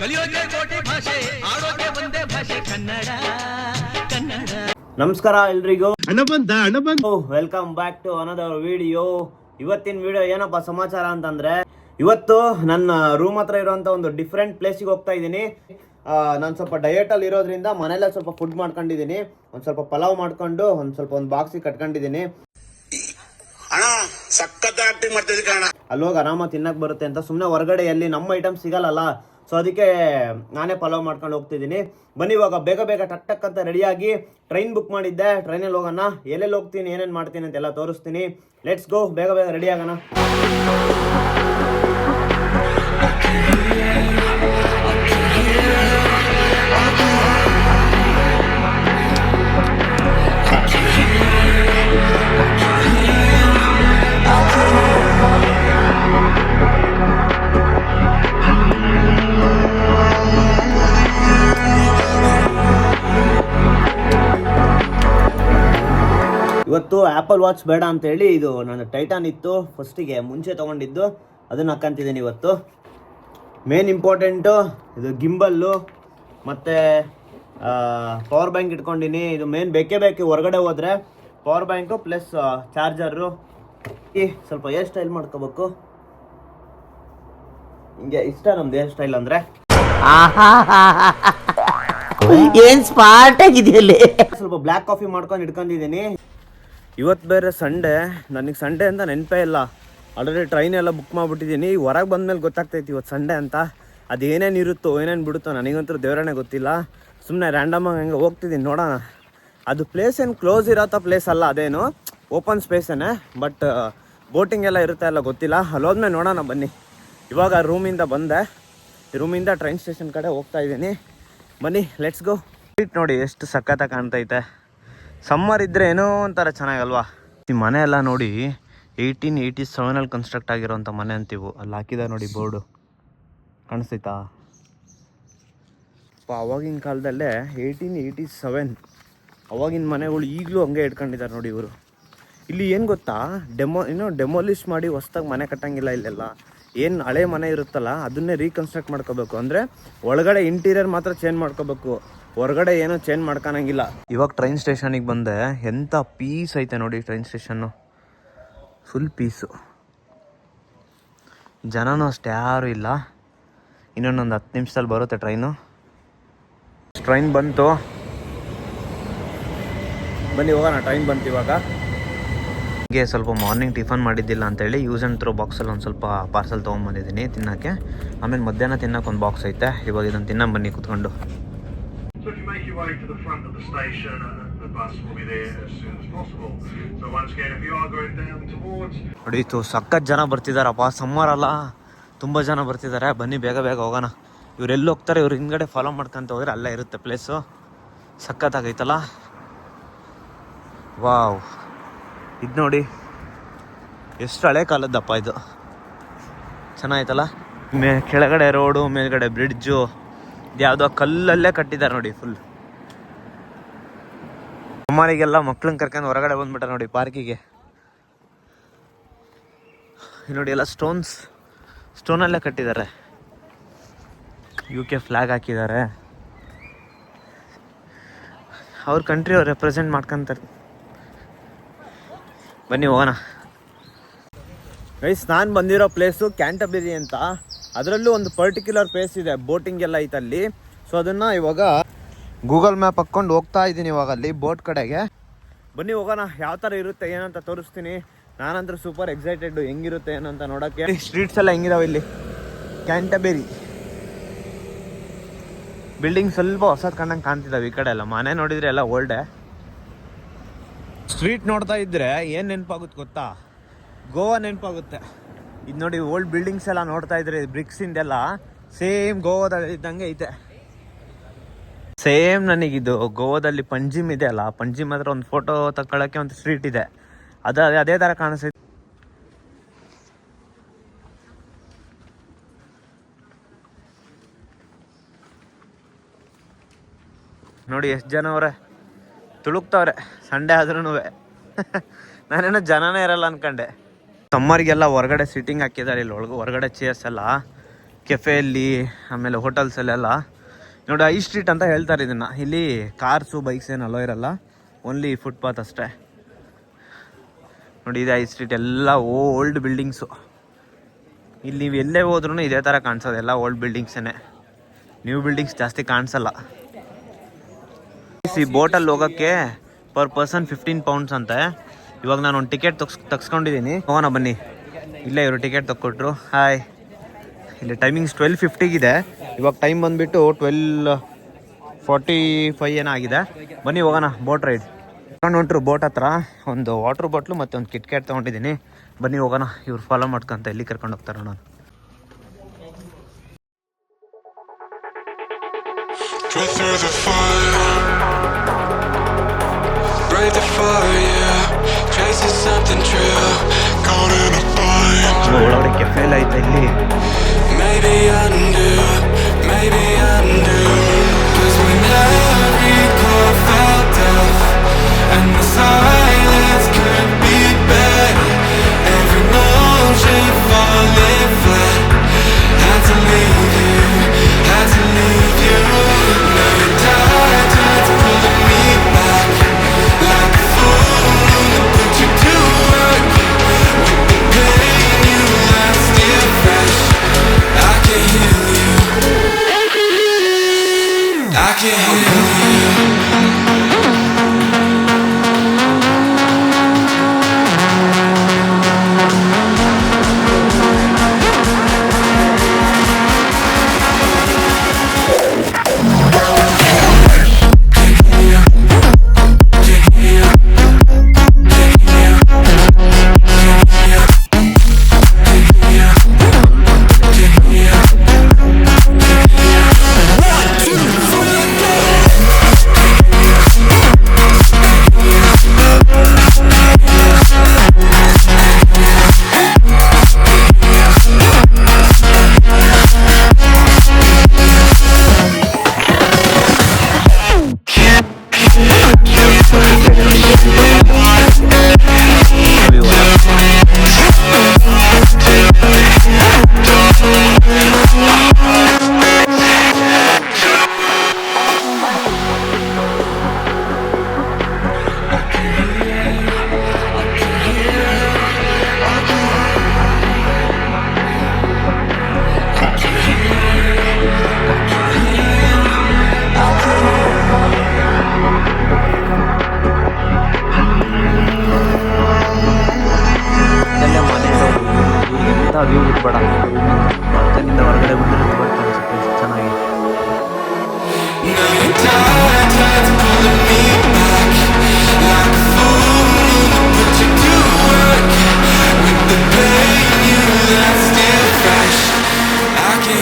ಕಲಿಯೋಕೆ ಕೋಟಿ ಭಾಷೆ ಆಡೋಕೆ ಒಂದೇ ಭಾಷೆ ಕನ್ನಡ ಕನ್ನಡ. ನಮಸ್ಕಾರ ಎಲ್ರಿಗೂ, welcome back to another video. ಇವತ್ತಿನ ವಿಡಿಯೋ ಏನಪ್ಪ ಸಮಾಚಾರ ಅಂತಂದ್ರೆ, ಇವತ್ತು ನನ್ನ ರೂಮ್ ಹತ್ರ ಇರುವಂತ ಒಂದು ಡಿಫ್ರೆಂಟ್ ಪ್ಲೇಸಿಗೆ ಹೋಗ್ತಾ ಇದ್ದೀನಿ. ನಾನು ಸ್ವಲ್ಪ ಡಯಟ್ ಅಲ್ಲಿ ಇರೋದ್ರಿಂದ ಮನೆಯಲ್ಲೇ ಸ್ವಲ್ಪ ಫುಡ್ ಮಾಡ್ಕೊಂಡಿದ್ದೀನಿ. ಒಂದ್ ಸ್ವಲ್ಪ ಪಲಾವ್ ಮಾಡ್ಕೊಂಡು ಒಂದು ಬಾಕ್ಸಿಗೆ ಕಟ್ಕೊಂಡಿದ್ದೀನಿ. ಅಲ್ಲೋಗಿ ಆರಾಮಾಗಿ ತಿನ್ನಕ್ ಬರುತ್ತೆ ಅಂತ ಸುಮ್ಮನೆ ಹೊರಗಡೆ ಎಲ್ಲಿ ನಮ್ಮ ಐಟಮ್ ಸಿಗಲ್ಲ, ಸೊ ಅದಕ್ಕೆ ನಾನೇ ಪಲಾವ್ ಮಾಡ್ಕೊಂಡು ಹೋಗ್ತಿದ್ದೀನಿ. ಬನ್ನಿ ಇವಾಗ ಬೇಗ ಬೇಗ ಟಕ್ ಟಕ್ ಅಂತ ರೆಡಿಯಾಗಿ ಟ್ರೈನ್ ಬುಕ್ ಮಾಡಿದ್ದೆ. ಟ್ರೈನಲ್ಲಿ ಹೋಗೋಣ, ಎಲ್ಲೆಲ್ಲಿ ಹೋಗ್ತೀನಿ, ಏನೇನು ಮಾಡ್ತೀನಿ ಅಂತೆಲ್ಲ ತೋರಿಸ್ತೀನಿ. ಲೆಟ್ಸ್ ಗೋ, ಬೇಗ ಬೇಗ ರೆಡಿ ಆಗೋಣ. ಇವತ್ತು ಆ್ಯಪಲ್ ವಾಚ್ ಬೇಡ ಅಂತೇಳಿ ಇದು ನಾನು ಟೈಟಾನ್ ಇತ್ತು ಫಸ್ಟಿಗೆ ಮುಂಚೆ ತೊಗೊಂಡಿದ್ದು, ಅದನ್ನು ಹಾಕ್ಕಂತಿದ್ದೀನಿ ಇವತ್ತು. ಮೇನ್ ಇಂಪಾರ್ಟೆಂಟು ಇದು ಗಿಂಬಲ್ಲು ಮತ್ತು ಪವರ್ ಬ್ಯಾಂಕ್ ಇಟ್ಕೊಂಡಿನಿ. ಇದು ಮೇನ್ ಬೇಕೇ ಬೇಕು ಹೊರಗಡೆ ಹೋದರೆ, ಪವರ್ ಬ್ಯಾಂಕು ಪ್ಲಸ್ ಚಾರ್ಜರು. ಸ್ವಲ್ಪ ಹೇರ್ ಸ್ಟೈಲ್ ಮಾಡ್ಕೋಬೇಕು, ಹಿಂಗೆ ಇಷ್ಟ ನಮ್ದು ಹೇರ್ ಸ್ಟೈಲ್ ಅಂದರೆ. ಏನ್ ಸ್ಮಾರ್ಟ್ ಆಗಿದೆಯಲ್ಲಿ. ಸ್ವಲ್ಪ ಬ್ಲ್ಯಾಕ್ ಕಾಫಿ ಮಾಡ್ಕೊಂಡು ಇಟ್ಕೊಂಡಿದ್ದೀನಿ. ಇವತ್ತು ಬೇರೆ ಸಂಡೇ, ನನಗೆ ಸಂಡೇ ಅಂತ ನೆನಪೇ ಇಲ್ಲ. ಆಲ್ರೆಡಿ ಟ್ರೈನ್ ಎಲ್ಲ ಬುಕ್ ಮಾಡಿಬಿಟ್ಟಿದ್ದೀನಿ. ಹೊರಗೆ ಬಂದಮೇಲೆ ಗೊತ್ತಾಗ್ತೈತಿ ಇವತ್ತು ಸಂಡೇ ಅಂತ. ಅದು ಏನೇನು ಇರುತ್ತೋ ಏನೇನು ಬಿಡುತ್ತೋ ನನಗಂತೂ ದೇವರೇ ಗೊತ್ತಿಲ್ಲ. ಸುಮ್ಮನೆ ರ್ಯಾಂಡಮಾಗಿ ಹಂಗೆ ಹೋಗ್ತಿದ್ದೀನಿ, ನೋಡೋಣ. ಅದು ಪ್ಲೇಸ್ ಏನು ಕ್ಲೋಸ್ ಇರೋಂಥ ಪ್ಲೇಸ್ ಅಲ್ಲ, ಅದೇನು ಓಪನ್ ಸ್ಪೇಸೇನೆ, ಬಟ್ ಬೋಟಿಂಗ್ ಎಲ್ಲ ಇರುತ್ತೆ ಎಲ್ಲ ಗೊತ್ತಿಲ್ಲ. ಅಲ್ಲೋದ್ಮೇಲೆ ನೋಡೋಣ ಬನ್ನಿ. ಇವಾಗ ರೂಮಿಂದ ಬಂದೆ, ರೂಮಿಂದ ಟ್ರೈನ್ ಸ್ಟೇಷನ್ ಕಡೆ ಹೋಗ್ತಾ ಇದ್ದೀನಿ. ಬನ್ನಿ ಲೆಟ್ಸ್ ಗೋ. ಸ್ಟ್ರೀಟ್ ನೋಡಿ ಎಷ್ಟು ಸಖತ್ತಾಗಿ ಕಾಣ್ತೈತೆ. ಸಮ್ಮರ್ ಇದ್ದರೆ ಏನೋ ಒಂಥರ ಚೆನ್ನಾಗಲ್ವಾ. ಈ ಮನೆ ಎಲ್ಲ ನೋಡಿ 1887 ಕನ್ಸ್ಟ್ರಕ್ಟ್ ಆಗಿರೋಂಥ ಮನೆ ಅಂತೀವು. ಅಲ್ಲಿ ಹಾಕಿದ್ದಾರೆ ನೋಡಿ ಬೋರ್ಡು, ಕಾಣಿಸ್ತೈತಾ? ಅವಾಗಿನ ಕಾಲದಲ್ಲೇ 1887 ಅವಾಗಿನ ಮನೆಗಳು ಈಗಲೂ ಹಂಗೆ ಇಟ್ಕೊಂಡಿದ್ದಾರೆ ನೋಡಿ ಇವರು. ಇಲ್ಲಿ ಏನು ಗೊತ್ತಾ, ಡೆಮೋಲಿಷ್ ಮಾಡಿ ಹೊಸ್ದಾಗಿ ಮನೆ ಕಟ್ಟಂಗಿಲ್ಲ. ಇಲ್ಲೆಲ್ಲ ಏನು ಹಳೆ ಮನೆ ಇರುತ್ತಲ್ಲ ಅದನ್ನೇ ರೀಕನ್ಸ್ಟ್ರಕ್ಟ್ ಮಾಡ್ಕೋಬೇಕು. ಅಂದರೆ ಒಳಗಡೆ ಇಂಟೀರಿಯರ್ ಮಾತ್ರ ಚೇಂಜ್ ಮಾಡ್ಕೋಬೇಕು, ಹೊರಗಡೆ ಏನೋ ಚೇಂಜ್ ಮಾಡ್ಕೊಳಂಗಿಲ್ಲ. ಇವಾಗ ಟ್ರೈನ್ ಸ್ಟೇಷನಿಗೆ ಬಂದೆ, ಎಂಥ ಪೀಸ್ ಐತೆ ನೋಡಿ ಟ್ರೈನ್ ಸ್ಟೇಷನ್ನು, ಫುಲ್ ಪೀಸು. ಜನನೂ ಅಷ್ಟೇ ಯಾರೂ ಇಲ್ಲ. ಇನ್ನೊಂದು 10 ನಿಮಿಷದಲ್ಲಿ ಬರುತ್ತೆ ಟ್ರೈನು. ಟ್ರೈನ್ ಬಂತು, ಬನ್ನಿ ಹೋಗೋಣ. ಟ್ರೈನ್ ಬಂತು ಇವಾಗ. ಹೀಗೆ ಸ್ವಲ್ಪ ಮಾರ್ನಿಂಗ್ ಟಿಫನ್ ಮಾಡಿದ್ದಿಲ್ಲ ಅಂತೇಳಿ ಯೂಸ್ ಆ್ಯಂಡ್ ಥ್ರೋ ಬಾಕ್ಸಲ್ಲಿ ಒಂದು ಸ್ವಲ್ಪ ಪಾರ್ಸಲ್ ತೊಗೊಂಬಂದಿದ್ದೀನಿ ತಿನ್ನೋಕ್ಕೆ. ಆಮೇಲೆ ಮಧ್ಯಾಹ್ನ ತಿನ್ನೋಕೆ ಒಂದು ಬಾಕ್ಸ್ ಐತೆ. ಇವಾಗ ಇದನ್ನು ತಿನ್ನೋ ಬನ್ನಿ ಕೂತ್ಕೊಂಡು. ಹೊಡೀತು, ಸಖತ್ ಜನ ಬರ್ತಿದಾರಪ್ಪ. ಸಮ್ಮರ್ ಅಲ್ಲ, ತುಂಬ ಜನ ಬರ್ತಿದ್ದಾರೆ. ಬನ್ನಿ ಬೇಗ ಬೇಗ ಹೋಗೋಣ. ಇವ್ರು ಎಲ್ಲಿ ಹೋಗ್ತಾರೆ, ಇವ್ರು ಹಿಂದ್ಗಡೆ ಫಾಲೋ ಮಾಡ್ಕೊಂತ ಹೋದ್ರೆ ಅಲ್ಲೇ ಇರುತ್ತೆ ಪ್ಲೇಸು. ಸಖತ್ತಾಗೈತಲ್ಲ, ವಾವ್. ಇದು ನೋಡಿ ಎಷ್ಟು ಹಳೆ ಕಾಲದ್ದಪ್ಪ ಇದು, ಚೆನ್ನಾಗೈತಲ್ಲ. ಕೆಳಗಡೆ ರೋಡು, ಮೇಲ್ಗಡೆ ಬ್ರಿಡ್ಜು, ಯಾವುದೋ ಕಲ್ಲಲ್ಲೇ ಕಟ್ಟಿದ್ದಾರೆ ನೋಡಿ ಫುಲ್. ಅಮ್ಮರಿಗೆಲ್ಲ ಮಕ್ಳನ್ನ ಕರ್ಕೊಂಡು ಹೊರಗಡೆ ಬಂದ್ಬಿಟ್ಟ ನೋಡಿ ಪಾರ್ಕಿಗೆ. ನೋಡಿ ಎಲ್ಲ ಸ್ಟೋನಲ್ಲೇ ಕಟ್ಟಿದ್ದಾರೆ. UK ಫ್ಲಾಗ್ ಹಾಕಿದ್ದಾರೆ. ಅವ್ರ ಕಂಟ್ರಿ ಅವ್ರು ರೆಪ್ರೆಸೆಂಟ್ ಮಾಡ್ಕೊಂತಾರೆ. ಬನ್ನಿ ಹೋಗೋಣ. ಗೈಸ್, ನಾನು ಬಂದಿರೋ ಪ್ಲೇಸು ಕ್ಯಾಂಟರ್ಬರಿ ಅಂತ. ಅದರಲ್ಲೂ ಒಂದು ಪರ್ಟಿಕ್ಯುಲರ್ ಪ್ಲೇಸ್ ಇದೆ, ಬೋಟಿಂಗ್ ಎಲ್ಲ ಐತಲ್ಲಿ. ಸೊ ಅದನ್ನು ಇವಾಗ ಗೂಗಲ್ ಮ್ಯಾಪ್ ಹಾಕ್ಕೊಂಡು ಹೋಗ್ತಾ ಇದ್ದೀನಿ ಇವಾಗ ಅಲ್ಲಿ ಬೋಟ್ ಕಡೆಗೆ. ಬನ್ನಿ ಹೋಗೋಣ, ಯಾವ ಥರ ಇರುತ್ತೆ ಏನಂತ ತೋರಿಸ್ತೀನಿ. ನಾನಂದ್ರೆ ಸೂಪರ್ ಎಕ್ಸೈಟೆಡ್, ಹೆಂಗಿರುತ್ತೆ ಏನಂತ ನೋಡೋಕ್ಕೆ. ಸ್ಟ್ರೀಟ್ಸ್ ಎಲ್ಲ ಹೆಂಗಿದಾವೆ ಇಲ್ಲಿ ಕ್ಯಾಂಟರ್ಬರಿ. ಬಿಲ್ಡಿಂಗ್ ಸ್ವಲ್ಪ ಹೊಸದು ಕಂಡಂಗೆ ಕಾಣ್ತಿದ್ದಾವೆ. ಈ ಕಡೆ ಎಲ್ಲ ಮನೆ ನೋಡಿದರೆ ಎಲ್ಲ ಓಲ್ಡೆ. ಸ್ಟ್ರೀಟ್ ನೋಡ್ತಾ ಇದ್ರೆ ಏನು ನೆನಪಾಗುತ್ತೆ ಗೊತ್ತಾ, ಗೋವಾ ನೆನಪಾಗುತ್ತೆ. ಇದು ನೋಡಿ ಓಲ್ಡ್ ಬಿಲ್ಡಿಂಗ್ಸ್ ಎಲ್ಲ ನೋಡ್ತಾ ಇದ್ರೆ ಬ್ರಿಕ್ಸಿಂದೆಲ್ಲ ಸೇಮ್ ಗೋವಾದಲ್ಲಿ ಇದ್ದಂಗೆ ಐತೆ. ಸೇಮ್ ನನಗಿದು ಗೋವಾದಲ್ಲಿ ಪಂಜಿಮ್ ಇದೆ ಅಲ್ಲ, ಪಂಜಿಮ್ ಹತ್ರ ಒಂದು ಫೋಟೋ ತಗೊಳ್ಳೋಕ್ಕೆ ಒಂದು ಸ್ಟ್ರೀಟ್ ಇದೆ, ಅದೇ ಥರ ಕಾಣಿಸ್ತೈತೆ. ನೋಡಿ ಎಷ್ಟು ಜನ ಅವರೇ, ತುಳುಕ್ತವ್ರೆ ಸಂಡೇ ಆದ್ರೂ. ನಾನೇನೋ ಜನನೇ ಇರಲ್ಲ ಅನ್ಕೊಂಡೆ. ಸಮ್ಮರ್ಗೆಲ್ಲ ಹೊರಗಡೆ ಸಿಟ್ಟಿಂಗ್ ಹಾಕಿದ್ದಾರೆ ಇಲ್ಲಿ ಹೊರಗಡೆ ಚೇರ್ಸ್ ಎಲ್ಲ. ಕೆಫೆಯಲ್ಲಿ ಆಮೇಲೆ ಹೋಟೆಲ್ಸಲ್ಲೆಲ್ಲ ನೋಡಿ ಐ ಸ್ಟ್ರೀಟ್ ಅಂತ ಹೇಳ್ತಾರೆ ಇದನ್ನು. ಇಲ್ಲಿ ಕಾರ್ಸು ಬೈಕ್ಸ್ ಏನು ಅಲೋ ಇರಲ್ಲ, ಓನ್ಲಿ ಫುಟ್ಪಾತ್ ಅಷ್ಟೇ. ನೋಡಿ ಇದೆ ಐ ಸ್ಟ್ರೀಟ್, ಎಲ್ಲ ಓಲ್ಡ್ ಬಿಲ್ಡಿಂಗ್ಸು. ಇಲ್ಲಿ ನೀವು ಎಲ್ಲೇ ಹೋದ್ರೂ ಇದೇ ಥರ ಕಾಣಿಸೋದು, ಎಲ್ಲ ಓಲ್ಡ್ ಬಿಲ್ಡಿಂಗ್ಸೇ, ನ್ಯೂ ಬಿಲ್ಡಿಂಗ್ಸ್ ಜಾಸ್ತಿ ಕಾಣಿಸಲ್ಲ. ಈ ಬೋಟಲ್ಲಿ ಹೋಗೋಕ್ಕೆ ಪರ್ ಪರ್ಸನ್ 15 pounds ಅಂತೆ. ಇವಾಗ ನಾನು ಒಂದು ಟಿಕೆಟ್ ತಗ್ಸ್ಕೊಂಡಿದ್ದೀನಿ, ಹೋಗೋಣ ಬನ್ನಿ. ಇಲ್ಲೇ ಇವರು ಟಿಕೆಟ್ ತಗೊಟ್ರು. ಹಾಯ್, ಇಲ್ಲಿ ಟೈಮಿಂಗ್ಸ್ 12:50 ಇವಾಗ ಟೈಮ್ ಬಂದುಬಿಟ್ಟು 12:45 ಏನೋ ಆಗಿದೆ. ಬನ್ನಿ ಹೋಗೋಣ ಬೋಟ್ ರೈಡ್. ತಗೊಂಡು ಹೊಂಟ್ರು ಬೋಟ್ ಹತ್ರ. ಒಂದು ವಾಟ್ರ್ ಬಾಟ್ಲು ಮತ್ತು ಒಂದು ಕಿಟ್ಕ್ಯಾಟ್ ತೊಗೊಂಡಿದ್ದೀನಿ. ಬನ್ನಿ ಹೋಗೋಣ, ಇವ್ರು ಫಾಲೋ ಮಾಡ್ಕೊಂತ ಎಲ್ಲಿ ಕರ್ಕೊಂಡು ಹೋಗ್ತಾರೆ ನಾನು. ಒಳಗಡೆ ಕೆಫೆ ಎಲ್ಲ ಐತೆ ಇಲ್ಲಿ. ವ್ಯೂ ಬಿಟ್ಬೇಡ, ಮತ್ತೇನಿಂದ ಹೊರಗಡೆ ಬಂದರೆ ಅನಿಸುತ್ತೆ ಚೆನ್ನಾಗಿ.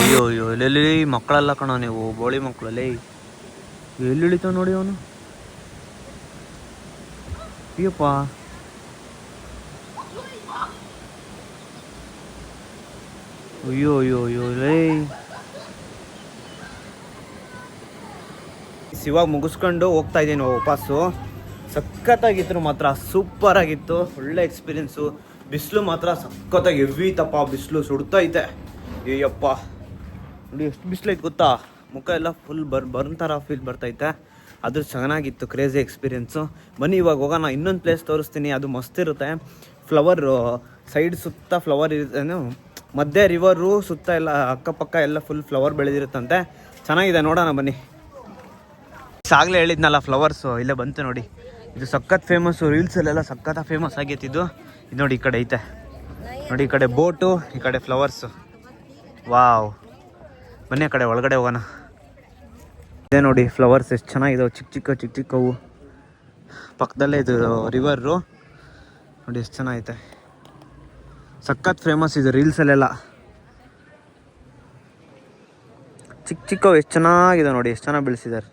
ಅಯ್ಯೋ ಅಯ್ಯೋ ಎಲ್ಲೆಲ್ಲಿ ಮಕ್ಕಳೆಲ್ಲ ಕಣೋ, ನೀವು ಬೋಳಿ ಮಕ್ಕಳಲ್ಲಿ ಎಲ್ಲಿ ಇಳಿತಾವ ನೋಡಿ ಅವನು. ಅಯ್ಯಪ್ಪ, ಅಯ್ಯೋ ಅಯ್ಯೋ ಅಯ್ಯೋ ಲೇ. ಇವಾಗ ಮುಗಿಸ್ಕೊಂಡು ಹೋಗ್ತಾ ಇದ್ದೀನಿ ವಾಪಸ್ಸು. ಸಖತ್ತಾಗಿತ್ತು ಮಾತ್ರ, ಸೂಪರ್ ಆಗಿತ್ತು, ಒಳ್ಳೆ ಎಕ್ಸ್ಪೀರಿಯನ್ಸು. ಬಿಸಿಲು ಮಾತ್ರ ಸಖತ್ತಾಗಿ ಹೆವಿ ತಪ್ಪ, ಬಿಸಿಲು ಸುಡ್ತೈತೆ. ಅಯ್ಯಪ್ಪ ನೋಡಿ ಎಷ್ಟು ಬಿಸಿಲೈತೆ ಗೊತ್ತಾ, ಮುಖ ಎಲ್ಲ ಫುಲ್ ಬರ್ನ್ ಥರ ಫೀಲ್ ಬರ್ತೈತೆ. ಅದು ಚೆನ್ನಾಗಿತ್ತು, ಕ್ರೇಜಿ ಎಕ್ಸ್ಪೀರಿಯೆನ್ಸು. ಬನ್ನಿ ಇವಾಗ ಹೋಗೋಣ, ಇನ್ನೊಂದು ಪ್ಲೇಸ್ ತೋರಿಸ್ತೀನಿ, ಅದು ಮಸ್ತ್ ಇರುತ್ತೆ. ಫ್ಲವರ್ ಸೈಡ್ ಸುತ್ತ ಫ್ಲವರ್ ಇರುತ್ತೆ, ಮಧ್ಯೆ ರಿವರು ಸುತ್ತ ಎಲ್ಲ ಅಕ್ಕಪಕ್ಕ ಎಲ್ಲ ಫುಲ್ ಫ್ಲವರ್ ಬೆಳೆದಿರುತ್ತಂತೆ. ಚೆನ್ನಾಗಿದೆ, ನೋಡೋಣ ಬನ್ನಿ. ಆಗಲೇ ಹೇಳಿದ್ನಲ್ಲ ಫ್ಲವರ್ಸು, ಇಲ್ಲೇ ಬಂತು ನೋಡಿ. ಇದು ಸಖತ್ ಫೇಮಸ್ಸು, ರೀಲ್ಸಲ್ಲೆಲ್ಲ ಸಖತ್ತ ಫೇಮಸ್ ಆಗೈತೆ ಇದು ನೋಡಿ. ಈ ಕಡೆ ಐತೆ ನೋಡಿ, ಈ ಕಡೆ ಬೋಟು, ಈ ಕಡೆ ಫ್ಲವರ್ಸು. ವಾವ್, ಬನ್ನಿ ಆ ಕಡೆ ಒಳಗಡೆ ಹೋಗೋಣ. ಇದೇ ನೋಡಿ ಫ್ಲವರ್ಸ್ ಎಷ್ಟು ಚೆನ್ನಾಗಿದಾವೆ, ಚಿಕ್ಕ ಚಿಕ್ಕವು. ಪಕ್ಕದಲ್ಲೇ ಇದು ರಿವರು ನೋಡಿ, ಎಷ್ಟು ಚೆನ್ನಾಗೈತೆ. ಸಖತ್ ಫೇಮಸ್ ಇದು ರೀಲ್ಸಲ್ಲೆಲ್ಲ. ಚಿಕ್ಕವು ಎಷ್ಟು ಚೆನ್ನಾಗಿದೆ ನೋಡಿ, ಎಷ್ಟು ಚೆನ್ನಾಗಿ ಬೆಳೆಸಿದ್ದಾರೆ.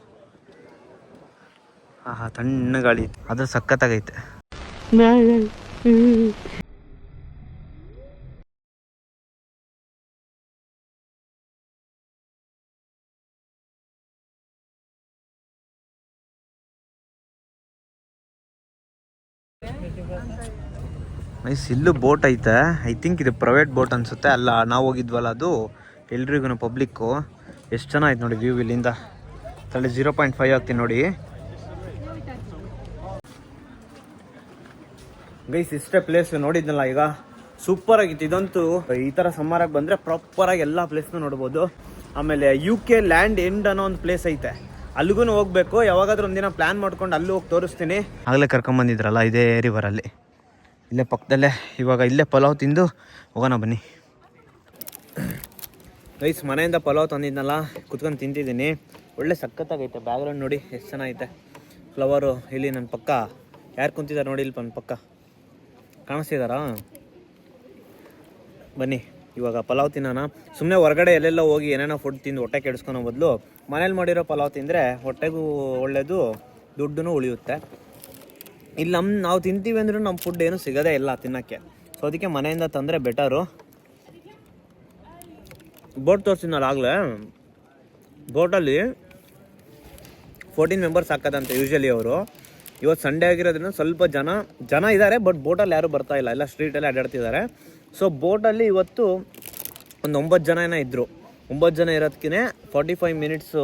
ಆಹಾ, ತಣ್ಣ ಗಾಳಿ, ಅದು ಸಖತ್ತಾಗೈತೆ. ನೈಸ್, ಇಲ್ಲೂ ಬೋಟ್ ಐತೆ. ಐ ಥಿಂಕ್ ಇದು ಪ್ರೈವೇಟ್ ಬೋಟ್ ಅನ್ಸುತ್ತೆ. ಅಲ್ಲ, ನಾವು ಹೋಗಿದ್ವಲ್ಲ ಅದು ಎಲ್ರಿಗೂ ಪಬ್ಲಿಕ್ಕು ಎಷ್ಟು ಚೆನ್ನಾಗಿತ್ತು ನೋಡಿ ವ್ಯೂ ಇಲ್ಲಿಂದ. ತಲೆ 0.5 ಆಗ್ತೀನಿ ನೋಡಿ ಗೈಸ್. ಇಷ್ಟೇ ಪ್ಲೇಸ್ ನೋಡಿದ್ನಲ್ಲ ಈಗ, ಸೂಪರ್ ಆಗಿತ್ತು. ಇದಂತೂ ಈ ಥರ ಸಮ್ಮರಾಗಿ ಬಂದರೆ ಪ್ರಾಪರಾಗಿ ಎಲ್ಲ ಪ್ಲೇಸ್ನೂ ನೋಡ್ಬೋದು. ಆಮೇಲೆ UK ಲ್ಯಾಂಡ್ ಎಂಡ್ ಅನ್ನೋ ಒಂದು ಪ್ಲೇಸ್ ಐತೆ, ಅಲ್ಲಿಗೂ ಹೋಗ್ಬೇಕು. ಯಾವಾಗಾದ್ರೂ ಒಂದಿನ ಪ್ಲ್ಯಾನ್ ಮಾಡ್ಕೊಂಡು ಅಲ್ಲೂ ಹೋಗಿ ತೋರಿಸ್ತೀನಿ. ಆಗಲೇ ಕರ್ಕೊಂಬಂದಿದ್ರಲ್ಲ ಇದೇ ರಿವರಲ್ಲಿ, ಇಲ್ಲೇ ಪಕ್ಕದಲ್ಲೇ. ಇವಾಗ ಇಲ್ಲೇ ಪಲಾವ್ ತಿಂದು ಹೋಗೋಣ ಬನ್ನಿ ಗೈಸ್. ಮನೆಯಿಂದ ಪಲಾವ್ ತಂದಿದ್ನಲ್ಲ, ಕುತ್ಕೊಂಡು ತಿಂತಿದ್ದೀನಿ. ಒಳ್ಳೆ ಸಖತ್ತಾಗೈತೆ. ಬ್ಯಾಕ್ಗ್ರೌಂಡ್ ನೋಡಿ ಎಷ್ಟು ಚೆನ್ನಾಗೈತೆ, ಫ್ಲವರು. ಇಲ್ಲಿ ನನ್ನ ಪಕ್ಕ ಯಾರು ಕುಂತಿದ್ದಾರೆ ನೋಡಿ, ಇಲ್ಲಿ ನನ್ನ ಪಕ್ಕ ಕಾಣಿಸ್ತಿದಾರಾ? ಬನ್ನಿ ಇವಾಗ ಪಲಾವ್ ತಿನ್ನೋಣ. ಸುಮ್ಮನೆ ಹೊರಗಡೆ ಎಲ್ಲೆಲ್ಲ ಹೋಗಿ ಏನೇನೋ ಫುಡ್ ತಿಂದು ಹೊಟ್ಟೆ ಕೆಡಿಸ್ಕೊಳೋ ಬದಲು ಮನೇಲಿ ಮಾಡಿರೋ ಪಲಾವ್ ತಿಂದರೆ ಹೊಟ್ಟೆಗೂ ಒಳ್ಳೆಯದು, ದುಡ್ಡು ಉಳಿಯುತ್ತೆ. ಇಲ್ಲಿ ನಾವು ತಿಂತೀವಿ ಅಂದ್ರೂ ನಮ್ಮ ಫುಡ್ ಏನೂ ಸಿಗೋದೇ ಇಲ್ಲ ತಿನ್ನೋಕ್ಕೆ. ಸೊ ಅದಕ್ಕೆ ಮನೆಯಿಂದ ತಂದರೆ ಬೆಟರು. ಬೋಟ್ ತೋರಿಸಿದ್ನಲ್ಲ ಆಗಲೇ, ಬೋಟಲ್ಲಿ 14 ಮೆಂಬರ್ಸ್ ಹಾಕೋದಂತೆ ಯೂಶ್ವಲಿ ಅವರು. ಇವತ್ತು ಸಂಡೇ ಆಗಿರೋದ್ರಿಂದ ಸ್ವಲ್ಪ ಜನ ಇದ್ದಾರೆ, ಬಟ್ ಬೋಟಲ್ಲಿ ಯಾರೂ ಬರ್ತಾ ಇಲ್ಲ, ಎಲ್ಲ ಸ್ಟ್ರೀಟಲ್ಲಿ ಅಡ್ಡಾಡ್ತಿದ್ದಾರೆ. ಸೊ ಬೋಟಲ್ಲಿ ಇವತ್ತು ಒಂದು 9 ಜನ ಏನೋ ಇದ್ದರು. 9 ಜನ ಇರೋದಕ್ಕೆ 45 ಮಿನಿಟ್ಸು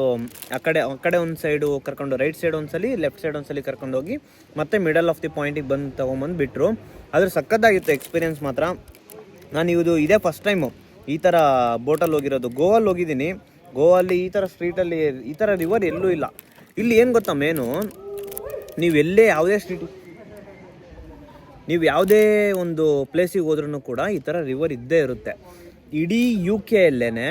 ಆ ಕಡೆ ಒಂದು ಸೈಡು ಕರ್ಕೊಂಡು, ರೈಟ್ ಸೈಡ್ ಒಂದ್ಸಲಿ, ಲೆಫ್ಟ್ ಸೈಡ್ ಒಂದ್ಸಲಿ ಕರ್ಕೊಂಡೋಗಿ ಮತ್ತೆ ಮಿಡಲ್ ಆಫ್ ದಿ ಪಾಯಿಂಟಿಗೆ ಬಂದು ತೊಗೊಂಬಂದು ಬಿಟ್ಟರು. ಅದ್ರ ಸಖತ್ತಾಗಿತ್ತು ಎಕ್ಸ್ಪೀರಿಯೆನ್ಸ್ ಮಾತ್ರ. ನಾನು ಇದೇ ಫಸ್ಟ್ ಟೈಮು ಈ ಥರ ಬೋಟಲ್ಲಿ ಹೋಗಿರೋದು. ಗೋವಲ್ಲಿ ಹೋಗಿದ್ದೀನಿ, ಗೋವಲ್ಲಿ ಈ ಥರ ಸ್ಟ್ರೀಟಲ್ಲಿ ಈ ಥರ ರಿವರ್ ಎಲ್ಲೂ ಇಲ್ಲ. ಇಲ್ಲಿ ಏನು ಗೊತ್ತಾ ಮೇನು, ನೀವೆಲ್ಲೇ ಯಾವುದೇ ಒಂದು ಪ್ಲೇಸಿಗೆ ಹೋದ್ರೂ ಕೂಡ ಈ ಥರ ರಿವರ್ ಇದ್ದೇ ಇರುತ್ತೆ. ಇಡೀ UK ಯಲ್ಲೇ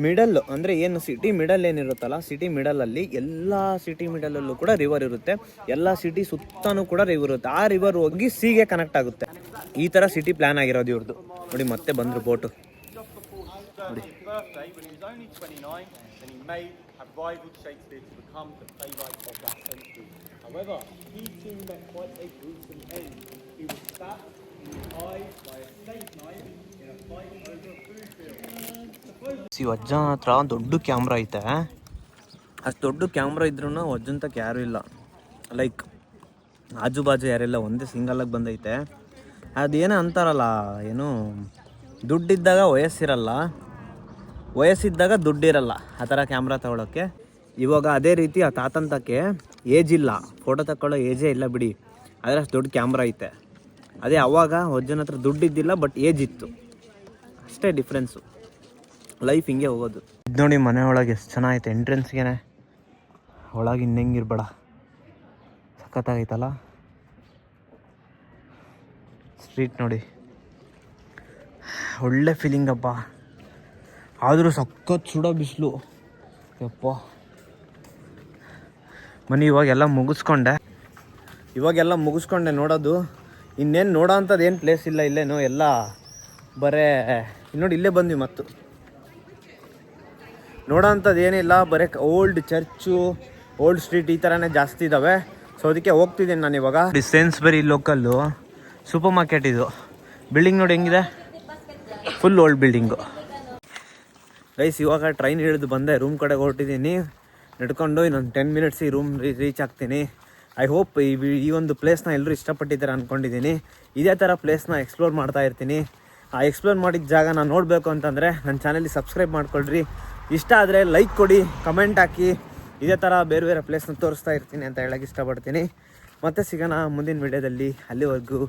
ಮಿಡಲ್ ಅಂದರೆ ಏನು ಸಿಟಿ ಮಿಡಲ್ ಏನಿರುತ್ತಲ್ಲ, ಸಿಟಿ ಮಿಡಲಲ್ಲಿ ಎಲ್ಲ ಸಿಟಿ ಮಿಡಲಲ್ಲೂ ಕೂಡ ರಿವರ್ ಇರುತ್ತೆ. ಎಲ್ಲ ಸಿಟಿ ಸುತ್ತಲೂ ಕೂಡ ರಿವರ್ ಇರುತ್ತೆ. ಆ ರಿವರ್ ಹೋಗಿ ಸೀಗೆ ಕನೆಕ್ಟ್ ಆಗುತ್ತೆ. ಈ ಥರ ಸಿಟಿ ಪ್ಲ್ಯಾನ್ ಆಗಿರೋದು ಇವ್ರದ್ದು ನೋಡಿ. ಮತ್ತೆ ಬಂದರು ಬೋಟು ನೋಡಿ. ಅಜ್ಜನ ಹತ್ರ ದೊಡ್ಡ ಕ್ಯಾಮ್ರಾ ಐತೆ. ಅಷ್ಟು ದೊಡ್ಡ ಕ್ಯಾಮ್ರಾ ಇದ್ರೂ ಅಜ್ಜಂತಕ್ಕೆ ಯಾರೂ ಇಲ್ಲ. ಲೈಕ್ ಆಜು ಬಾಜು ಯಾರೆಲ್ಲ ಒಂದೇ ಸಿಂಗಲಾಗಿ ಬಂದೈತೆ. ಅದೇನೋ ಅಂತಾರಲ್ಲ, ಏನು ದುಡ್ಡಿದ್ದಾಗ ವಯಸ್ಸಿರಲ್ಲ, ವಯಸ್ಸಿದ್ದಾಗ ದುಡ್ಡಿರಲ್ಲ, ಆ ಥರ ಕ್ಯಾಮ್ರಾ ತಗೊಳ್ಳೋಕ್ಕೆ. ಇವಾಗ ಅದೇ ರೀತಿ ಆ ತಾತಂತಕ್ಕೆ ಏಜ್ ಇಲ್ಲ, ಫೋಟೋ ತಗೊಳ್ಳೋ ಏಜೇ ಇಲ್ಲ ಬಿಡಿ, ಆದರೆ ಅಷ್ಟು ದೊಡ್ಡ ಕ್ಯಾಮ್ರಾ ಐತೆ. ಅದೇ ಅವಾಗ ಅಜ್ಜನ ಹತ್ರ ದುಡ್ಡಿದ್ದಿಲ್ಲ, ಬಟ್ ಏಜ್ ಇತ್ತು, ಅಷ್ಟೇ ಡಿಫ್ರೆನ್ಸು. ಲೈಫ್ ಹಿಂಗೆ ಹೋಗೋದು. ಇದು ನೋಡಿ ಮನೆ ಒಳಗೆ ಎಷ್ಟು ಚೆನ್ನಾಗೈತೆ. ಎಂಟ್ರೆನ್ಸ್ಗೆ ಒಳಗೆ ಇನ್ನೆಂಗಿರ್ಬೇಡ, ಸಖತ್ತಾಗೈತಲ್ಲ. ಸ್ಟ್ರೀಟ್ ನೋಡಿ, ಒಳ್ಳೆ ಫೀಲಿಂಗ್ ಅಪ್ಪ. ಆದರೂ ಸಖತ್ ಸುಡೋ ಬಿಸಿಲು ಯಪ್ಪ. ಮನೆ ಇವಾಗೆಲ್ಲ ಮುಗಿಸ್ಕೊಂಡೆ ನೋಡೋದು. ಇನ್ನೇನು ನೋಡೋ ಅಂಥದ್ದು ಏನು ಪ್ಲೇಸ್ ಇಲ್ಲ ಇಲ್ಲೇನು, ಎಲ್ಲ ಬರೇ ನೋಡಿ ಇಲ್ಲೇ ಬಂದ್ವಿ. ಮತ್ತು ನೋಡೋ ಅಂಥದ್ದು ಏನಿಲ್ಲ, ಬರೀ ಓಲ್ಡ್ ಚರ್ಚು, ಓಲ್ಡ್ ಸ್ಟ್ರೀಟ್ ಈ ಥರನೇ ಜಾಸ್ತಿ ಇದ್ದಾವೆ. ಸೊ ಅದಕ್ಕೆ ಹೋಗ್ತಿದ್ದೀನಿ ನಾನು ಇವಾಗ. ಸೇನ್ಸ್ಬರಿ ಲೋಕಲ್ಲು ಸೂಪರ್ ಮಾರ್ಕೆಟ್ ಇದು. ಬಿಲ್ಡಿಂಗ್ ನೋಡಿ ಹೆಂಗಿದೆ, ಫುಲ್ ಓಲ್ಡ್ ಬಿಲ್ಡಿಂಗು. ಗೈಸ್ ಇವಾಗ ಟ್ರೈನ್ ಹಿಡಿದು ಬಂದೆ, ರೂಮ್ ಕಡೆಗೆ ಹೊರಟಿದ್ದೀನಿ ನಡ್ಕೊಂಡು. ಇನ್ನೊಂದು 10 ಮಿನಿಟ್ಸ್ ಈ ರೂಮ್ ರೀಚ್ ಆಗ್ತೀನಿ. ಐ ಹೋಪ್ ಈ ಒಂದು ಪ್ಲೇಸ್ನ ಎಲ್ಲರೂ ಇಷ್ಟಪಟ್ಟಿದ್ದಾರೆ ಅಂದ್ಕೊಂಡಿದ್ದೀನಿ. ಇದೇ ಥರ ಪ್ಲೇಸ್ನ ಎಕ್ಸ್ಪ್ಲೋರ್ ಮಾಡ್ತಾ ಇರ್ತೀನಿ. ಆ ಎಕ್ಸ್ಪ್ಲೋರ್ ಮಾಡಿದ ಜಾಗ ನಾನು ನೋಡಬೇಕು ಅಂತಂದರೆ ನನ್ನ ಚಾನಲ್ಗೆ ಸಬ್ಸ್ಕ್ರೈಬ್ ಮಾಡ್ಕೊಳ್ರಿ. ಇಷ್ಟ ಆದರೆ ಲೈಕ್ ಕೊಡಿ, ಕಮೆಂಟ್ ಹಾಕಿ. ಇದೇ ಥರ ಬೇರೆ ಬೇರೆ ಪ್ಲೇಸ್ನ ತೋರಿಸ್ತಾ ಇರ್ತೀನಿ ಅಂತ ಹೇಳೋಕ್ಕೆ ಇಷ್ಟಪಡ್ತೀನಿ. ಮತ್ತೆ ಸಿಗೋಣ ಮುಂದಿನ ವಿಡಿಯೋದಲ್ಲಿ. ಅಲ್ಲಿವರೆಗೂ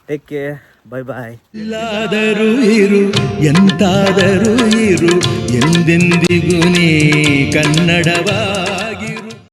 ಟೇಕ್ ಕೇರ್, ಬೈ ಬಾಯ್. ಎಲ್ಲಾದರೂ ಇರು, ಎಂತಾದರೂ ಇರು, ಎಂದೆಂದಿಗೂ ನೀ ಕನ್ನಡವ